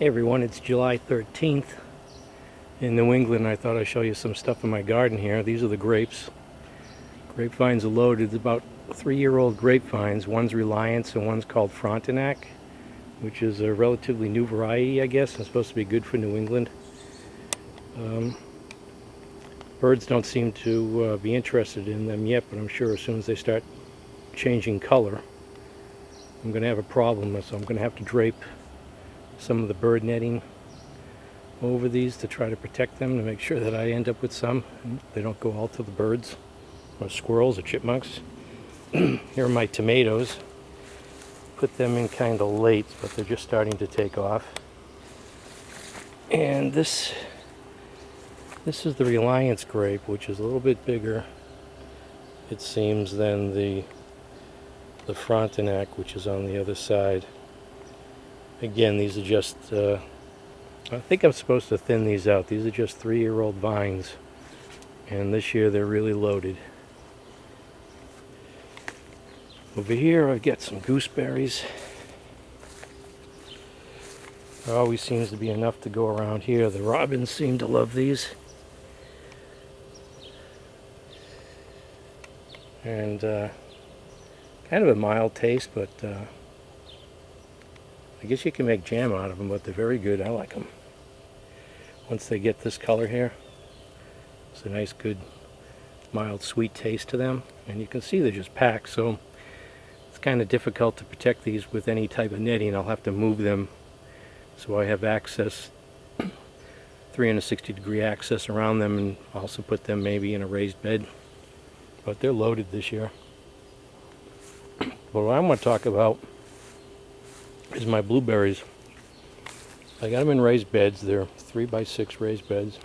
Hey everyone, it's July 13th in New England. I thought I'd show you some stuff in my garden here. These are the grapes. Grapevines are loaded. It's about 3-year-old grapevines. One's Reliance and one's called Frontenac, which is a relatively new variety, I guess. It's supposed to be good for New England. Birds don't seem to be interested in them yet, but I'm sure as soon as they start changing color, I'm going to have a problem. So I'm going to have to drape some of the bird netting over these to try to protect them, to make sure that I end up with some. They don't go all to the birds or squirrels or chipmunks. Here are my tomatoes. Put them in kind of late, but they're just starting to take off. And this is the Reliance grape, which is a little bit bigger, it seems, than the Frontenac, which is on the other side. Again, these are just, I think I'm supposed to thin these out. These are just 3-year-old vines. And this year they're really loaded. Over here I've got some gooseberries. There always seems to be enough to go around here. The robins seem to love these. And kind of a mild taste, but I guess you can make jam out of them, but they're very good. I like them. Once they get this color here, it's a nice, good, mild, sweet taste to them. And you can see they're just packed, so it's kind of difficult to protect these with any type of netting. I'll have to move them so I have access, 360-degree access around them, and also put them maybe in a raised bed. But they're loaded this year. But what I want to talk about is my blueberries. I got them in raised beds. They're 3x6 raised beds.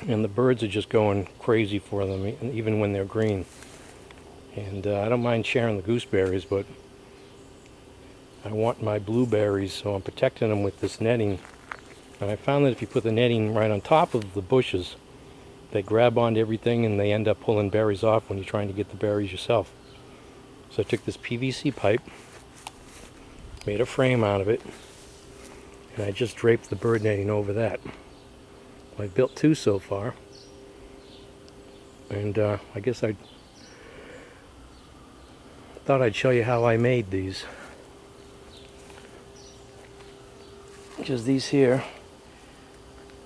And the birds are just going crazy for them, even when they're green. And I don't mind sharing the gooseberries, but I want my blueberries, so I'm protecting them with this netting. And I found that if you put the netting right on top of the bushes, they grab onto everything and they end up pulling berries off when you're trying to get the berries yourself. So I took this PVC pipe, made a frame out of it, and I just draped the bird netting over that. I've built 2 so far, and I guess I thought I'd show you how I made these. Because these here,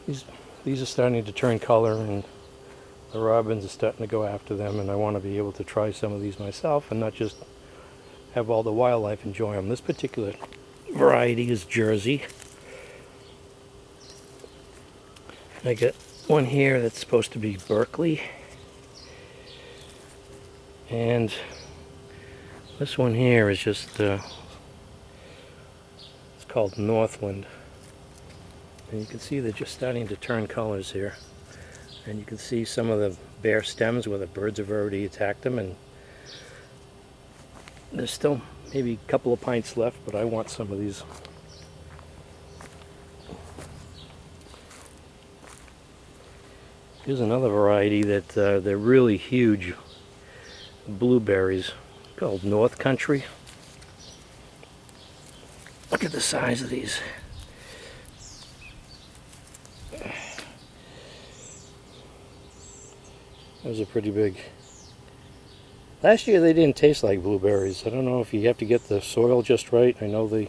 these are starting to turn color, and the robins are starting to go after them, and I want to be able to try some of these myself and not just have all the wildlife enjoy them. This particular variety is Jersey. I got one here that's supposed to be Berkeley, and this one here is just it's called Northland, and you can see they're just starting to turn colors here. And you can see some of the bare stems where the birds have already attacked them, and there's still maybe a couple of pints left, but I want some of these. Here's another variety that they're really huge blueberries called North Country. Look at the size of these. Those are pretty big. Last year they didn't taste like blueberries. I don't know if you have to get the soil just right. I know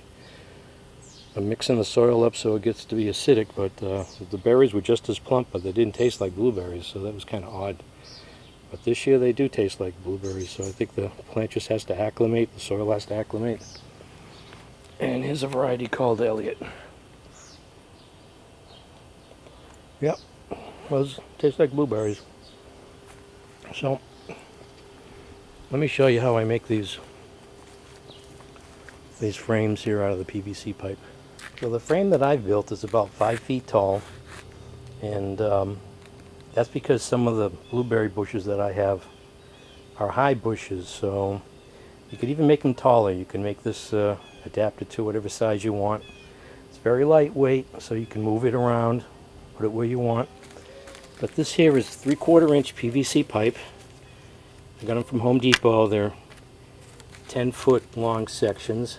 I'm mixing the soil up so it gets to be acidic, but the berries were just as plump, but they didn't taste like blueberries, so that was kind of odd. But this year they do taste like blueberries, so I think the plant just has to acclimate, the soil has to acclimate. And here's a variety called Elliott. Yep, tastes like blueberries. So, let me show you how I make these frames here out of the PVC pipe. So the frame that I've built is about 5 feet tall, and that's because some of the blueberry bushes that I have are high bushes, so you could even make them taller. You can make this adapted to whatever size you want. It's very lightweight, so you can move it around, put it where you want. But this here is 3/4 inch PVC pipe. I got them from Home Depot. They're 10-foot long sections.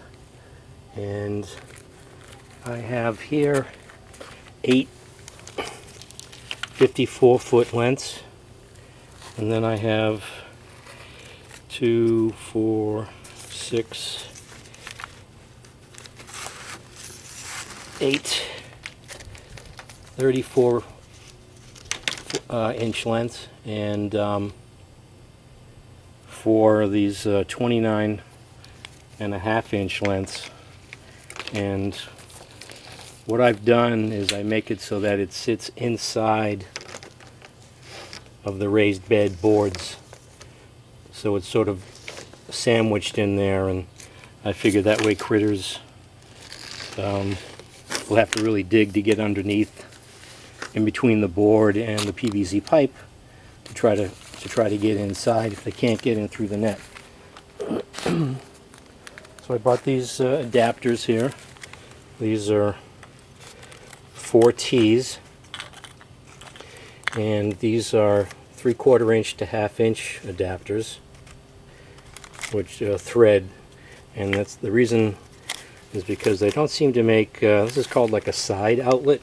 And I have here 8 54-foot lengths, and then I have 2, 4, 6, 8 34 inch lengths, and for these 29 and a half inch lengths. And what I've done is I make it so that it sits inside of the raised bed boards, so it's sort of sandwiched in there, and I figure that way critters will have to really dig to get underneath in between the board and the PVC pipe to try to get inside if they can't get in through the net. So I bought these adapters here. These are 4 T's, and these are 3/4 inch to 1/2 inch adapters, which thread, and that's the reason is because they don't seem to make this is called like a side outlet,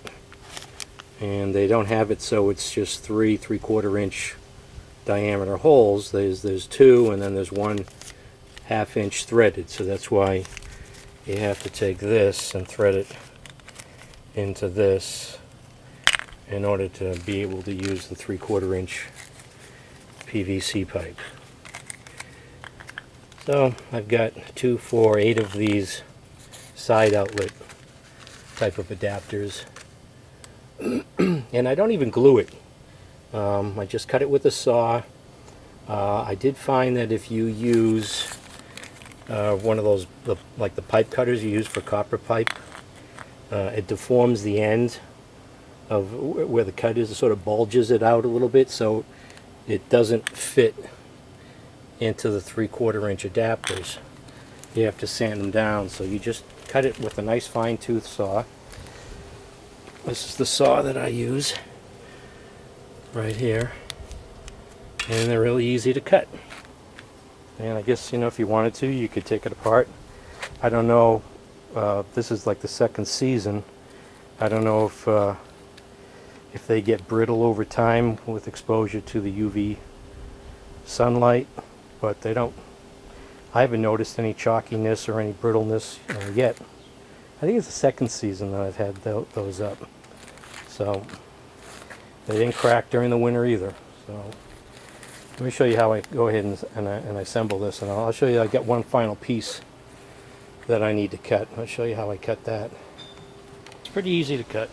and they don't have it so it's just 3 3/4 inch diameter holes. There's 2, and then there's 1 1/2 inch threaded, so that's why you have to take this and thread it into this in order to be able to use the 3/4 inch PVC pipe. So I've got 2, 4, 8 of these side outlet type of adapters, and I don't even glue it. I just cut it with a saw. I did find that if you use one of those, like the pipe cutters you use for copper pipe, it deforms the end of where the cut is. It sort of bulges it out a little bit, so it doesn't fit into the 3/4 inch adapters. You have to sand them down, so you just cut it with a nice fine tooth saw. This is the saw that I use right here, and they're really easy to cut. And I guess, you know, if you wanted to, you could take it apart. I don't know, this is like the 2nd season. I don't know if they get brittle over time with exposure to the UV sunlight, but they don't. I haven't noticed any chalkiness or any brittleness yet. I think it's the 2nd season that I've had those up. So they didn't crack during the winter either. So let me show you how I go ahead and assemble this, and I'll show you. I got one final piece that I need to cut. I'll show you how I cut that. It's pretty easy to cut.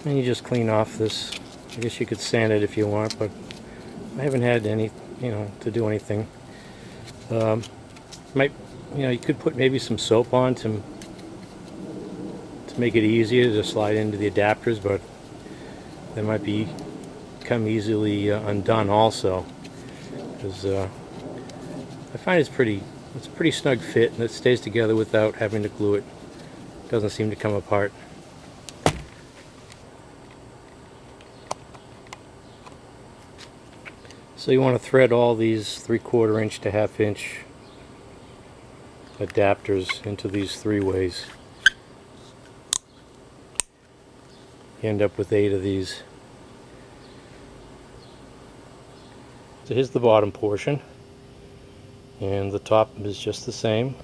And you just clean off this. I guess you could sand it if you want, but I haven't had any, to do anything. You could put maybe some soap on to make it easier to slide into the adapters, but they might become easily undone also, because I find it's a pretty snug fit, and it stays together without having to glue it. Doesn't seem to come apart. So you want to thread all these 3/4 inch to 1/2 inch adapters into these 3 ways. You end up with 8 of these. So here's the bottom portion, and the top is just the same.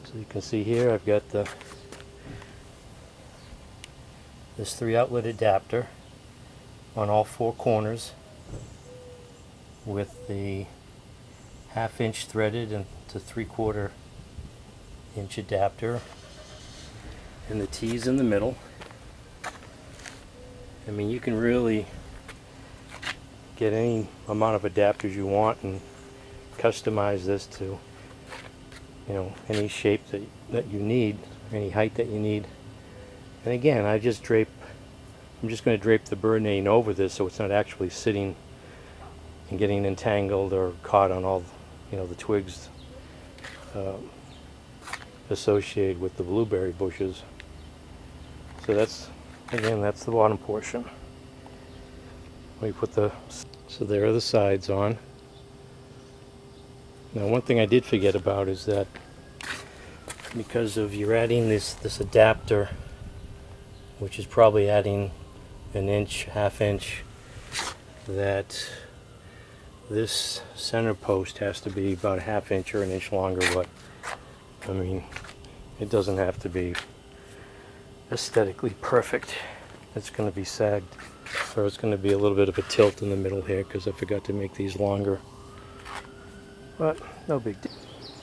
So you can see here I've got this 3 outlet adapter on all 4 corners, with the 1/2 inch threaded into 3/4 inch adapter, and the T's in the middle. I mean, you can really get any amount of adapters you want and customize this to, any shape that you need, any height that you need. And again, I'm just going to drape the birdnetting over this, so it's not actually sitting and getting entangled or caught on all, the twigs associated with the blueberry bushes. So that's the bottom portion. We put so there are the sides on. Now, one thing I did forget about is that because of you're adding this adapter, which is probably adding an inch, half inch, that this center post has to be about a half inch or an inch longer, but I mean, it doesn't have to be aesthetically perfect. It's going to be sagged, so it's going to be a little bit of a tilt in the middle here because I forgot to make these longer, but no big deal.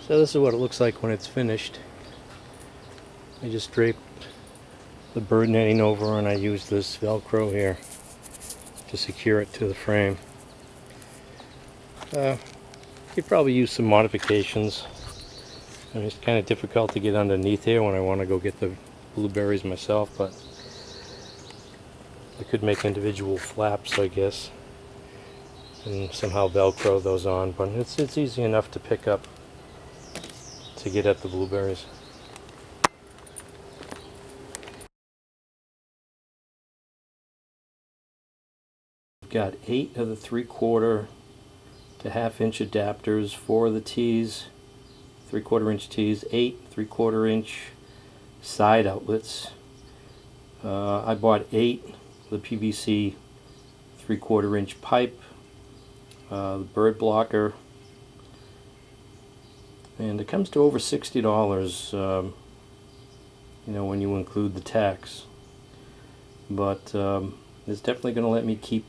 So this is what it looks like when it's finished. I just drape the bird netting over, and I use this Velcro here to secure it to the frame. You could probably use some modifications. I mean, it's kind of difficult to get underneath here when I want to go get the blueberries myself, but I could make individual flaps, I guess, and somehow Velcro those on, but it's easy enough to pick up to get at the blueberries. I've got 8 of the 3/4 to half-inch adapters, 4 of the tees, 3/4 inch tees, 8 3/4 inch side outlets. I bought 8 of the PVC 3/4 inch pipe, the bird blocker, and it comes to over $60, when you include the tax. But it's definitely going to let me keep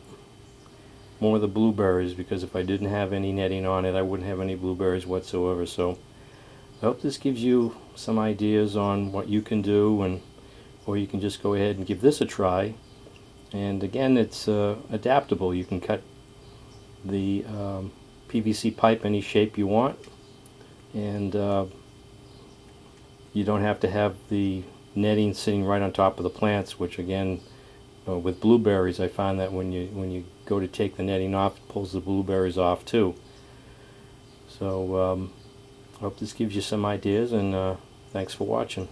more of the blueberries, because if I didn't have any netting on it, I wouldn't have any blueberries whatsoever. So I hope this gives you some ideas on what you can do, or you can just go ahead and give this a try. And again, it's adaptable. You can cut the PVC pipe any shape you want, and you don't have to have the netting sitting right on top of the plants, which again, with blueberries, I find that when you go to take the netting off, it pulls the blueberries off too. So I hope this gives you some ideas, and thanks for watching.